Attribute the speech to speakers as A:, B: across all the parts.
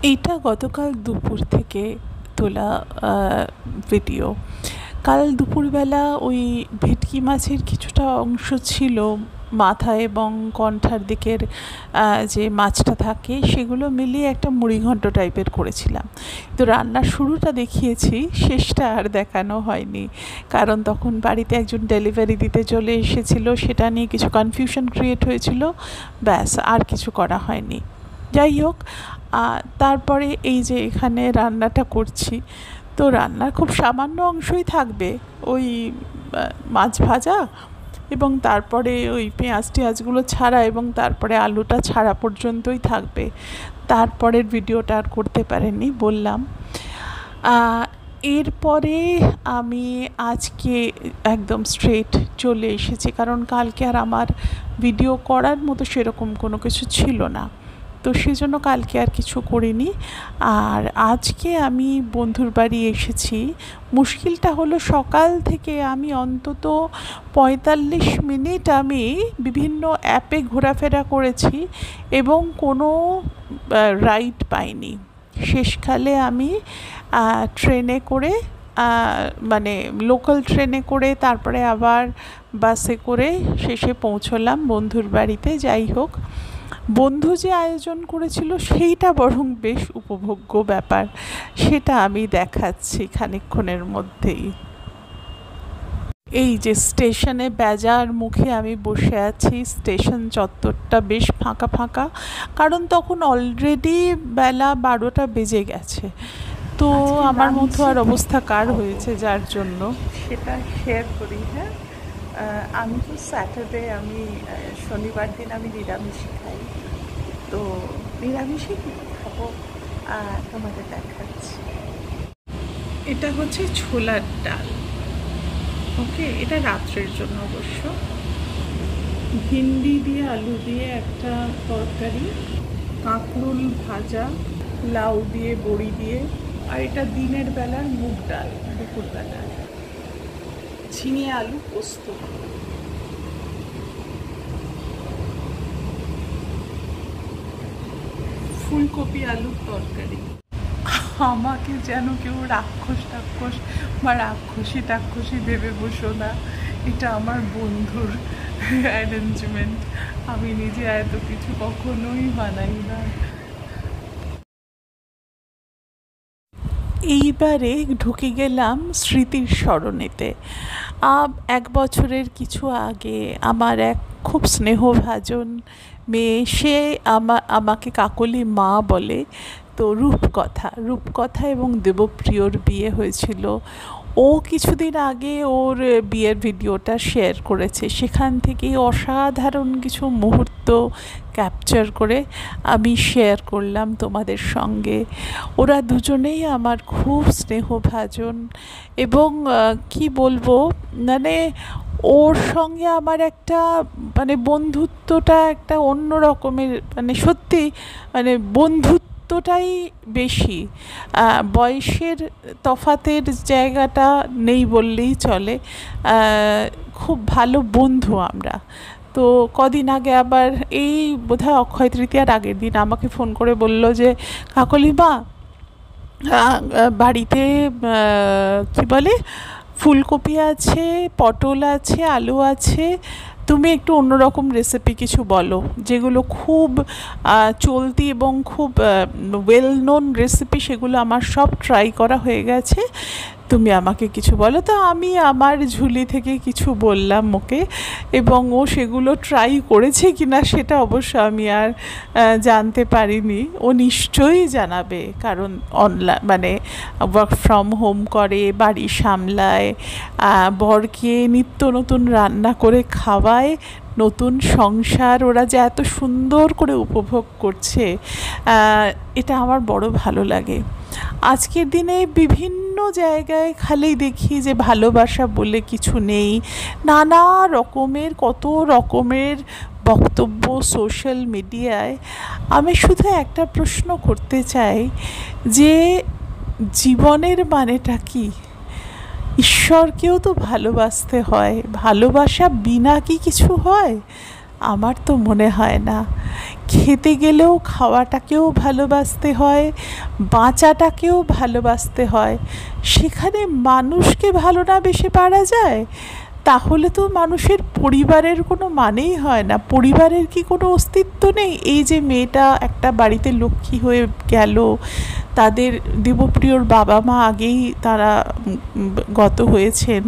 A: এইটা গতকাল দুপুর থেকে তোলা ভিডিও। কাল দুপুরবেলা ওই ভেটকি মাছের কিছুটা অংশ ছিল মাথা এবং কণ্ঠার দিকের যে মাছটা থাকে সেগুলো মিলিয়ে একটা মুড়িঘণ্ট টাইপের করেছিলাম। তো রান্নার শুরুটা দেখিয়েছি, শেষটা আর দেখানো হয়নি, কারণ তখন বাড়িতে একজন ডেলিভারি দিতে চলে এসেছিল, সেটা নিয়ে কিছু কনফিউশন ক্রিয়েট হয়েছিল, ব্যাস আর কিছু করা হয়নি। যাই হোক, তারপরে এই যে এখানে রান্নাটা করছি, তো রান্নার খুব সামান্য অংশই থাকবে, ওই মাছ ভাজা এবং তারপরে ওই পেঁয়াজ টেঁয়াজগুলো ছাড়া এবং তারপরে আলুটা ছাড়া পর্যন্তই থাকবে। তারপরের ভিডিওটা আর করতে পারিনি, বললাম। এরপরে আমি আজকে একদম স্ট্রেট চলে এসেছি, কারণ কালকে আর আমার ভিডিও করার মতো সেরকম কোনো কিছু ছিল না, তো সেজন্য কালকে আর কিছু করিনি। আর আজকে আমি বন্ধুর বাড়ি এসেছি। মুশকিলটা হলো সকাল থেকে আমি অন্তত ৪৫ মিনিট আমি বিভিন্ন অ্যাপে ঘোরাফেরা করেছি এবং কোনো রাইড পাইনি। শেষকালে আমি ট্রেনে করে, মানে লোকাল ট্রেনে করে, তারপরে আবার বাসে করে শেষে পৌঁছলাম বন্ধুর বাড়িতে। যাই হোক, বন্ধু যে আয়োজন করেছিল সেইটা বরং বেশ উপভোগ্য ব্যাপার, সেটা আমি দেখাচ্ছি খানিকক্ষণের মধ্যেই। এই যে স্টেশনে বেজার মুখে আমি বসে আছি, স্টেশন চত্বরটা বেশ ফাঁকা ফাঁকা, কারণ তখন অলরেডি বেলা ১২টা বেজে গেছে। তো আমার মতো আর অবস্থা কার হয়েছে, যার জন্য সেটা শেয়ার করি। হ্যাঁ, আমি তো স্যাটারডে, আমি শনিবার দিন আমি নিরামিষ খাই, তো নিরামিষে কী খাবো তোমাদের দেখাচ্ছি। এটা হচ্ছে ছোলার ডাল, ওকে, এটা রাত্রের জন্য অবশ্য। ভিন্ডি দিয়ে আলু দিয়ে একটা তরকারি, কাঁকরোল ভাজা, লাউ দিয়ে বড়ি দিয়ে, আর এটা দিনের বেলার মুগ ডাল, দুপুরবেলার ঝিঙে আলু পোস্ত। ফুলকপি আলুর তরকারি। আমাকে যেন কেউ রাক্ষস বা রাক্ষসী ভেবে বসো না, এটা আমার বন্ধুর অ্যারেঞ্জমেন্ট, আমি নিজে এত কিছু কখনোই বানাই না। এইবারে ঢুকে গেলাম স্মৃতির সরণিতে। ১ বছরের কিছু আগে আমার এক খুব স্নেহভাজন মেয়ে, সে আমাকে কাকলি মা বলে, তো রূপকথা এবং দেবপ্রিয়র বিয়ে হয়েছিল। ও কিছুদিন আগে ওর বিয়ের ভিডিওটা শেয়ার করেছে, সেখান থেকেই অসাধারণ কিছু মুহূর্ত ক্যাপচার করে আমি শেয়ার করলাম তোমাদের সঙ্গে। ওরা দুজনেই আমার খুব স্নেহভাজন এবং কি বলবো, মানে ওর সঙ্গে আমার একটা, মানে বন্ধুত্বটা একটা অন্য রকমের, মানে সত্যি, মানে বন্ধুত্বটাই বেশি। বয়সের তফাতের জায়গাটা নেই বললেই চলে, খুব ভালো বন্ধু আমরা। তো কদিন আগে আবার এই বোধহয় অক্ষয় তৃতীয়ার আগের দিন আমাকে ফোন করে বলল যে, কাকলিমা, বাড়িতে কী বলে, ফুলকপি আছে, পটল আছে, আলু আছে, তুমি একটু অন্যরকম রেসিপি কিছু বলো, যেগুলো খুব চলতি এবং খুব ওয়েল নোন রেসিপি, সেগুলো আমার সব ট্রাই করা হয়ে গেছে, তুমি আমাকে কিছু বলো। তো আমি আমার ঝুলি থেকে কিছু বললাম ওকে, এবং ও সেগুলো ট্রাই করেছে কিনা সেটা অবশ্য আমি আর জানতে পারিনি। ও নিশ্চয়ই জানাবে, কারণ অনলাইন, মানে ওয়ার্ক ফ্রম হোম করে, বাড়ি সামলায়, বরকে নিত্য নতুন রান্না করে খাওয়ায়, নতুন সংসার ওরা যে এত সুন্দর করে উপভোগ করছে, এটা আমার বড় ভালো লাগে। আজকের দিনে বিভিন্ন জায়গায় খালি দেখি যে ভালোবাসা বলে কিছু নেই, নানা রকমের, কত রকমের বক্তব্য সোশ্যাল মিডিয়ায়। আমি শুধু একটা প্রশ্ন করতে চাই যে জীবনের মানেটা কি? ঈশ্বরকেও তো ভালোবাসতে হয়, ভালোবাসা বিনা কি কিছু হয়? আমার তো মনে হয় না। খেতে গেলেও খাওয়াটাকেও ভালোবাসতে হয়, বাঁচাটাকেও ভালোবাসতে হয়। সেখানে মানুষকে ভালো না বেসে পারা যায়? তাহলে তো মানুষের পরিবারের কোনো মানেই হয় না। পরিবারের কি কোনো অস্তিত্ব নেই? এই যে মেয়েটা একটা বাড়িতে লক্ষ্মী হয়ে গেল, তাদের দেবপ্রিয়র বাবা মা আগেই তারা গত হয়েছেন,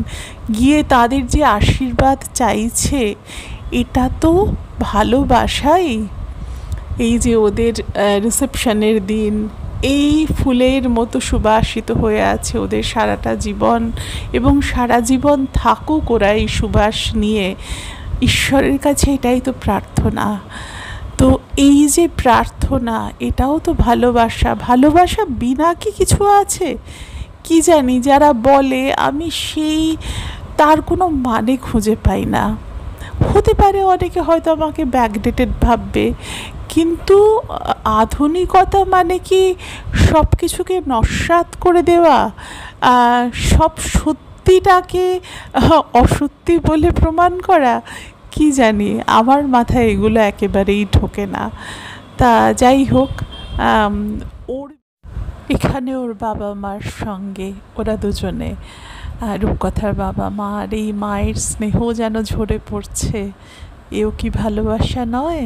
A: গিয়ে তাদের যে আশীর্বাদ চাইছে, এটা তো ভালোবাসাই। এই যে ওদের রিসেপশনের দিন এই ফুলের মতো সুবাসিত হয়ে আছে ওদের সারাটা জীবন, এবং সারা জীবন থাকুক ওরা এই সুবাস নিয়ে। ঈশ্বরের কাছে এটাই তো প্রার্থনা। তো এই যে প্রার্থনা, এটাও তো ভালোবাসা। ভালোবাসা বিনা কি কিছু আছে? কি জানি, যারা বলে আমি সেই, তার কোনো মানে খুঁজে পাই না। হতে পারে অনেকে হয়তো আমাকে ব্যাকডেটেড ভাববে, কিন্তু আধুনিকতা মানে কি সব কিছুকে নস্যাৎ করে দেওয়া, সব সত্যিটাকে অসত্যি বলে প্রমাণ করা? কি জানি, আমার মাথায় এগুলো একেবারেই ঢোকে না। তা যাই হোক, ওর এখানে ওর বাবা মার সঙ্গে ওরা দুজনে, রূপকথার বাবা মা, আর এই মায়ের স্নেহ যেন ঝরে পড়ছে। এও কি ভালোবাসা নয়?